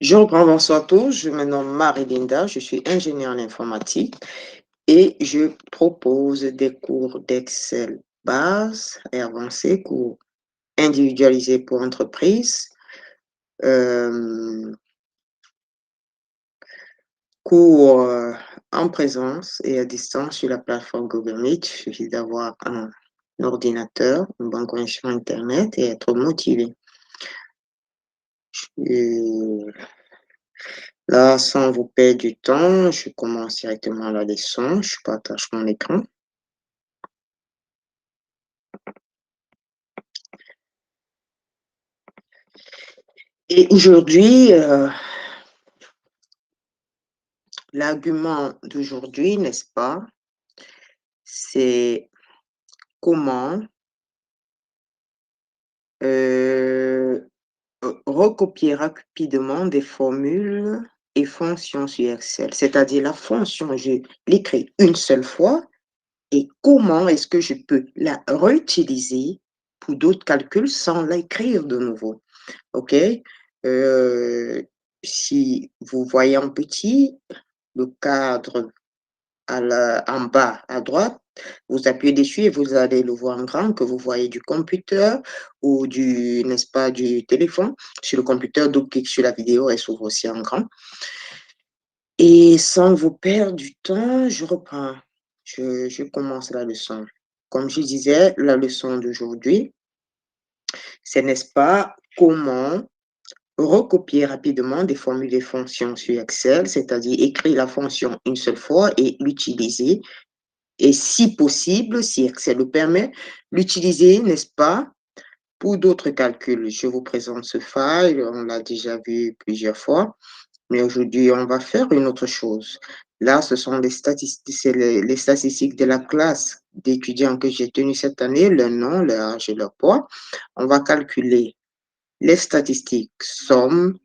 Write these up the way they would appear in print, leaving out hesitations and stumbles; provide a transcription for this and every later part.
Je reprends, bonsoir à tous. Je me nomme Marie-Linda, je suis ingénieure en informatique et je propose des cours d'Excel base et avancés, cours individualisés pour entreprises, euh, cours en présence et à distance sur la plateforme Google Meet. Il suffit d'avoir un ordinateur, une bonne connexion Internet et être motivé. Euh, Là, sans vous perdre du temps, je commence directement la leçon. Je partage mon écran. Et aujourd'hui, l'argument d'aujourd'hui, n'est-ce pas, c'est comment euh, recopier rapidement des formules et fonctions sur Excel. C'est-à-dire la fonction, je l'écris une seule fois et comment est-ce que je peux la réutiliser pour d'autres calculs sans l'écrire de nouveau. OK? Euh, Si vous voyez en petit le cadre en bas à droite, vous appuyez dessus et vous allez le voir en grand que vous voyez du computer ou du, n'est-ce pas, du téléphone. Sur le computer, double-clic sur la vidéo, elle s'ouvre aussi en grand. Et sans vous perdre du temps, je reprends. Je commence la leçon. Comme je disais, la leçon d'aujourd'hui, c'est, n'est-ce pas, comment recopier rapidement des formules et fonctions sur Excel, c'est-à-dire écrire la fonction une seule fois et l'utiliser. Et si possible, si Excel le permet, l'utiliser, n'est-ce pas, pour d'autres calculs. Je vous présente ce file, on l'a déjà vu plusieurs fois, mais aujourd'hui, on va faire une autre chose. Là, ce sont les statistiques, c'est les statistiques de la classe d'étudiants que j'ai tenus cette année, leur nom, leur âge et leur poids. On va calculer les statistiques somme,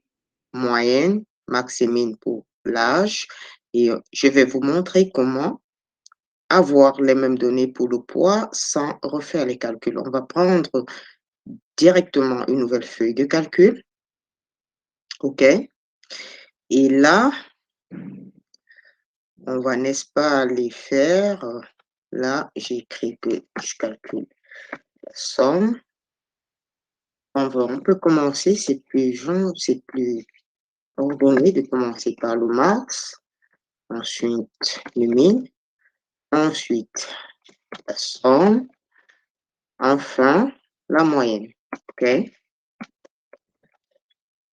moyenne, max et min pour l'âge. Et je vais vous montrer comment avoir les mêmes données pour le poids sans refaire les calculs. On va prendre directement une nouvelle feuille de calcul. OK? Et là, on va, n'est-ce pas, les faire. Là, j'ai écrit que je calcule la somme. On peut commencer, c'est plus ordonné de commencer par le max, ensuite le min, ensuite la somme, enfin la moyenne. OK?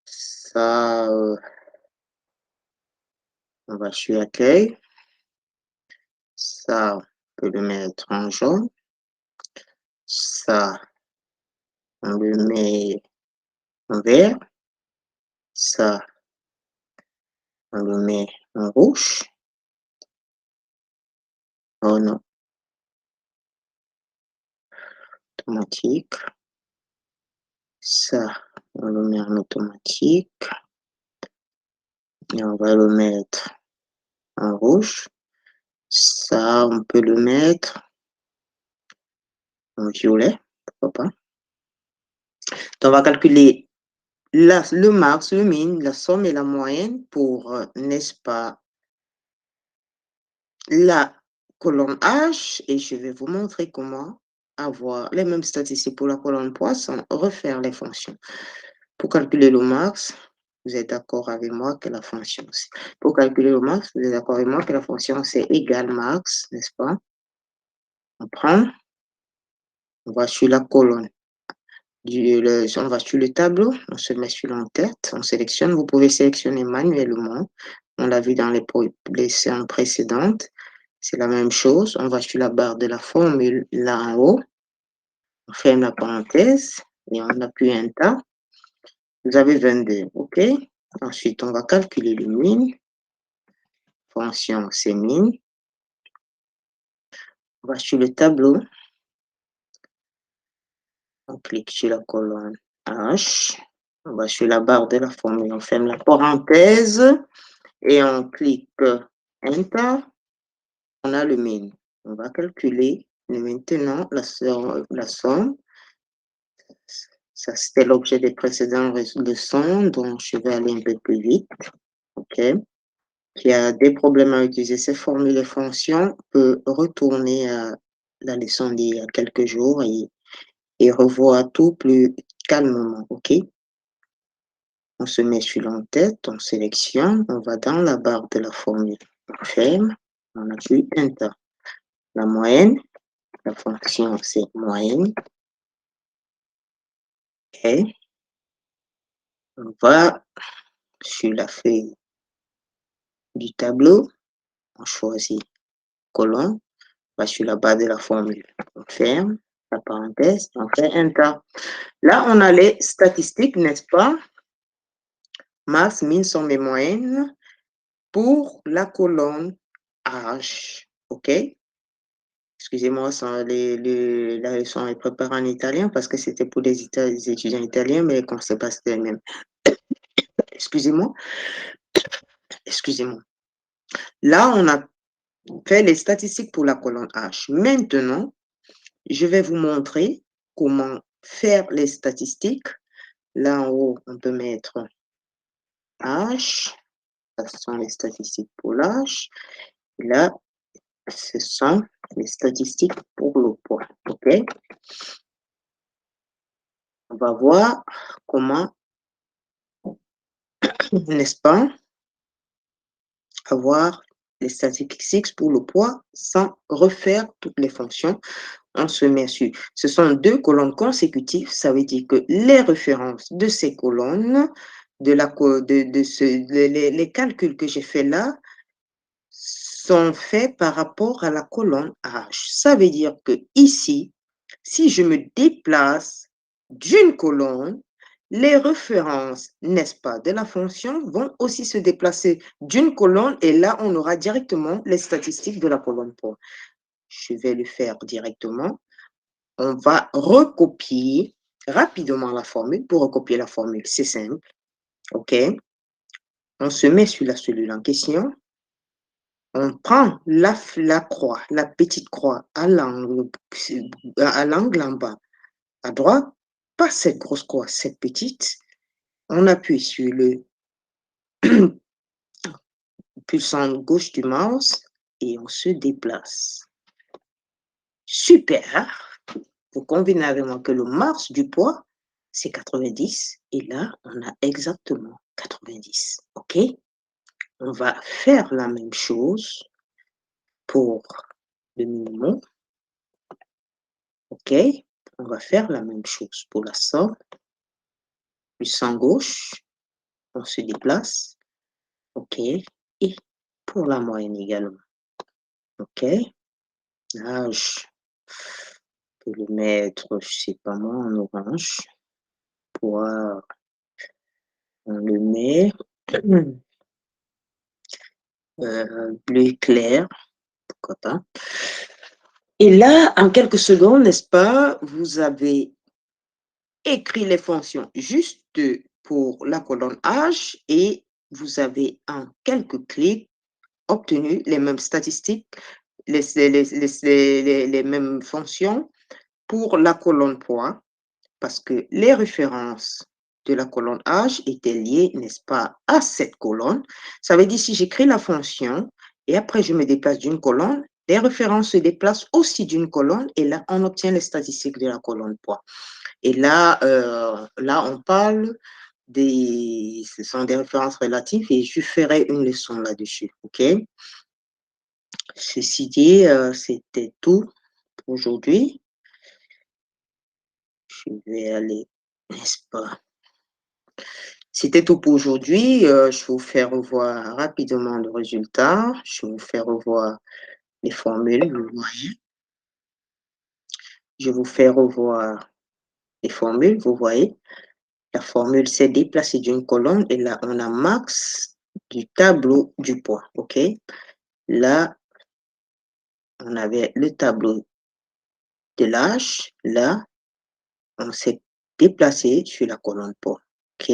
Ça, on va sur accueil. Ça, on peut le mettre en jaune. Ça, on le met en vert. Ça, on le met en rouge. Oh non, automatique. Ça, on le met en automatique. Et on va le mettre en rouge. Ça, on peut le mettre en violet. Pourquoi pas? Donc, on va calculer le max, le min, la somme et la moyenne pour, n'est-ce pas, la colonne H, et je vais vous montrer comment avoir les mêmes statistiques pour la colonne poids sans refaire les fonctions. Pour calculer le max, vous êtes d'accord avec moi que la fonction, pour calculer le max, vous êtes d'accord avec moi que la fonction c'est égal max, n'est-ce pas? On prend, on va sur la colonne, on va sur le tableau, on se met sur l'entête, on sélectionne, vous pouvez sélectionner manuellement, on l'a vu dans les séances précédentes. C'est la même chose. On va sur la barre de la formule là en haut. On ferme la parenthèse et on appuie Enter. Vous avez 22. OK? Ensuite, on va calculer le min. Fonction, c'est min. On va sur le tableau. On clique sur la colonne H. On va sur la barre de la formule. On ferme la parenthèse et on clique Enter. On a le min. On va calculer maintenant la somme. Ça, c'était l'objet des précédentes leçons, donc je vais aller un peu plus vite. OK? Qui a des problèmes à utiliser ces formules et fonctions peut retourner à la leçon d'il y a quelques jours et revoir tout plus calmement. OK? On se met sur l'en-tête, on sélectionne, on va dans la barre de la formule, on ferme, on appuie Enter. La moyenne, la fonction c'est moyenne. OK? On va sur la feuille du tableau, on choisit colonne, on va sur la barre de la formule, on ferme la parenthèse, on fait Enter. Là, on a les statistiques, n'est-ce pas? Masse, min, somme et moyenne pour la colonne âge. OK? Excusez-moi, la leçon est préparée en italien parce que c'était pour les étudiants italiens, mais qu'on ne sait pas c'était même. Excusez-moi. Excusez-moi. Là, on a fait les statistiques pour la colonne H. Maintenant, je vais vous montrer comment faire les statistiques. Là en haut, on peut mettre H. Ce sont les statistiques pour l'âge. Là, ce sont les statistiques pour le poids. OK? On va voir comment, n'est-ce pas, avoir les statistiques pour le poids sans refaire toutes les fonctions. On se met sur. Ce sont deux colonnes consécutives. Ça veut dire que les références de ces colonnes, les calculs que j'ai fait là, sont faits par rapport à la colonne H. Ça veut dire que ici, si je me déplace d'une colonne, les références, n'est-ce pas, de la fonction vont aussi se déplacer d'une colonne et là, on aura directement les statistiques de la colonne pour. Je vais le faire directement. On va recopier rapidement la formule. Pour recopier la formule, c'est simple. OK? On se met sur la cellule en question. On prend la croix, la petite croix à l'angle en bas, à droite, pas cette grosse croix, cette petite. On appuie sur le pulsant gauche du mouse et on se déplace. Super! Vous convenez avec moi que le max du poids, c'est 90 et là, on a exactement 90. OK? On va faire la même chose pour le minimum. OK? On va faire la même chose pour la somme. Puissant gauche, on se déplace. OK? Et pour la moyenne également. OK? Là, je peux le mettre, je sais pas moi, en orange. Poids, on le met. Bleu clair, pourquoi pas. Et là, en quelques secondes, n'est-ce pas, vous avez écrit les fonctions juste pour la colonne H et vous avez en quelques clics obtenu les mêmes statistiques, les mêmes fonctions pour la colonne poids parce que les références de la colonne H étaient liées, n'est-ce pas, à cette colonne. Ça veut dire si j'écris la fonction et après je me déplace d'une colonne, les références se déplacent aussi d'une colonne et là, on obtient les statistiques de la colonne poids. Et là, là on parle ce sont des références relatives et je ferai une leçon là-dessus, OK? Ceci dit, c'était tout pour aujourd'hui. Je vais aller, n'est-ce pas? C'était tout pour aujourd'hui. Je vous fais revoir rapidement le résultat. Je vous fais revoir les formules, vous voyez. Je vous fais revoir les formules, vous voyez. La formule s'est déplacée d'une colonne et là, on a max du tableau du poids, OK? Là, on avait le tableau de l'âge. Là, on s'est déplacé sur la colonne poids, OK?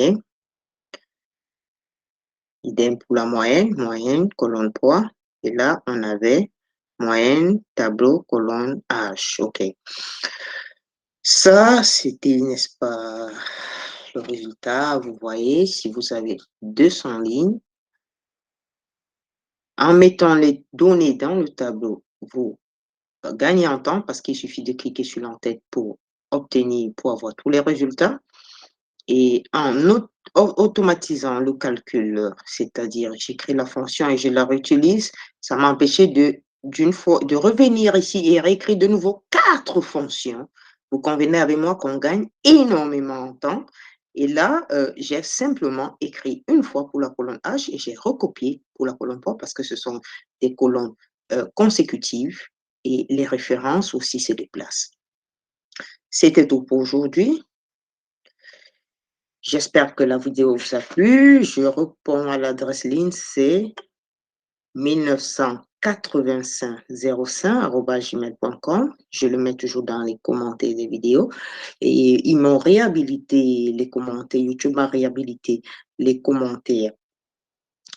Idem pour la moyenne, colonne poids. Et là, on avait moyenne, tableau, colonne, H. OK. Ça, c'était, n'est-ce pas, le résultat. Vous voyez, si vous avez 200 lignes, en mettant les données dans le tableau, vous gagnez en temps parce qu'il suffit de cliquer sur l'entête pour avoir tous les résultats. Et en automatisant le calcul, c'est-à-dire j'écris la fonction et je la réutilise, ça m'a empêché d'une fois de revenir ici et réécrire de nouveau 4 fonctions. Vous convenez avec moi qu'on gagne énormément en temps. Et là, j'ai simplement écrit une fois pour la colonne H et j'ai recopié pour la colonne P parce que ce sont des colonnes consécutives et les références aussi se déplacent. C'était tout pour aujourd'hui. J'espère que la vidéo vous a plu. Je réponds à l'adresse ligne, c'est 198505@gmail.com. Je le mets toujours dans les commentaires des vidéos. Et ils m'ont réhabilité les commentaires. YouTube a réhabilité les commentaires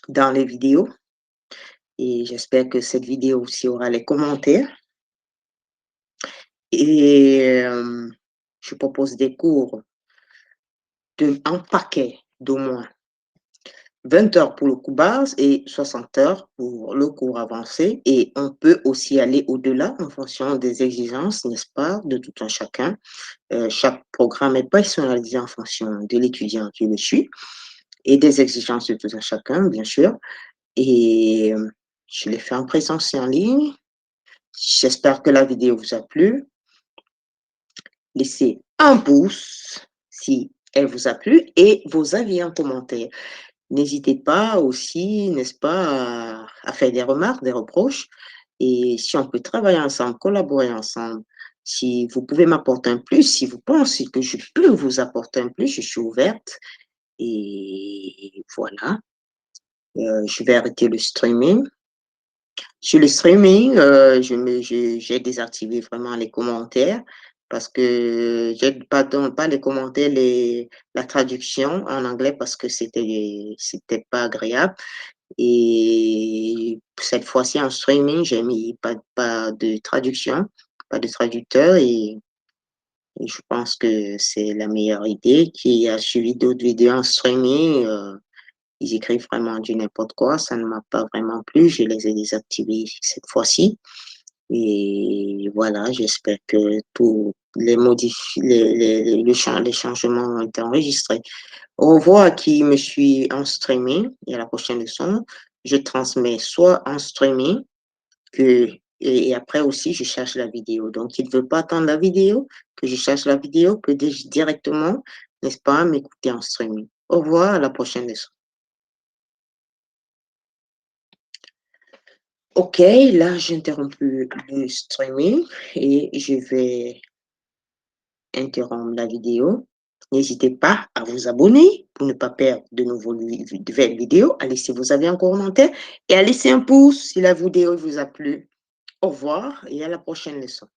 dans les vidéos. Et j'espère que cette vidéo aussi aura les commentaires. Et je propose des cours en paquet d'au moins 20 heures pour le cours base et 60 heures pour le cours avancé. Et on peut aussi aller au-delà en fonction des exigences, n'est-ce pas, de tout un chacun. Chaque programme est personnalisé en fonction de l'étudiant qui le suit et des exigences de tout un chacun, bien sûr. Et je l'ai fait en présence et en ligne. J'espère que la vidéo vous a plu. Laissez un pouce si elle vous a plu et vos avis en commentaire. N'hésitez pas aussi, n'est-ce pas, à faire des remarques, des reproches. Et si on peut travailler ensemble, collaborer ensemble, si vous pouvez m'apporter un plus, si vous pensez que je peux vous apporter un plus, je suis ouverte. Et voilà, je vais arrêter le streaming. Sur le streaming, j'ai désactivé vraiment les commentaires parce que j'aide pas les commentaires, la traduction en anglais parce que c'était pas agréable. Et cette fois-ci, en streaming, j'ai mis pas de traduction, pas de traducteur et je pense que c'est la meilleure idée. Qui a suivi d'autres vidéos en streaming, ils écrivent vraiment du n'importe quoi, ça ne m'a pas vraiment plu, je les ai désactivés cette fois-ci. Et voilà, j'espère que tous les les changements ont été enregistrés. Au revoir à qui me suit en streaming et à la prochaine leçon. Je transmets soit en streaming que, et après aussi, je cherche la vidéo. Donc, il ne veut pas attendre la vidéo, que je cherche la vidéo, peut directement, n'est-ce pas, m'écouter en streaming. Au revoir, à la prochaine leçon. Ok, là, j'interromps le streaming et je vais interrompre la vidéo. N'hésitez pas à vous abonner pour ne pas perdre de nouvelles vidéos, à laisser vos avis en commentaire et à laisser un pouce si la vidéo vous a plu. Au revoir et à la prochaine leçon.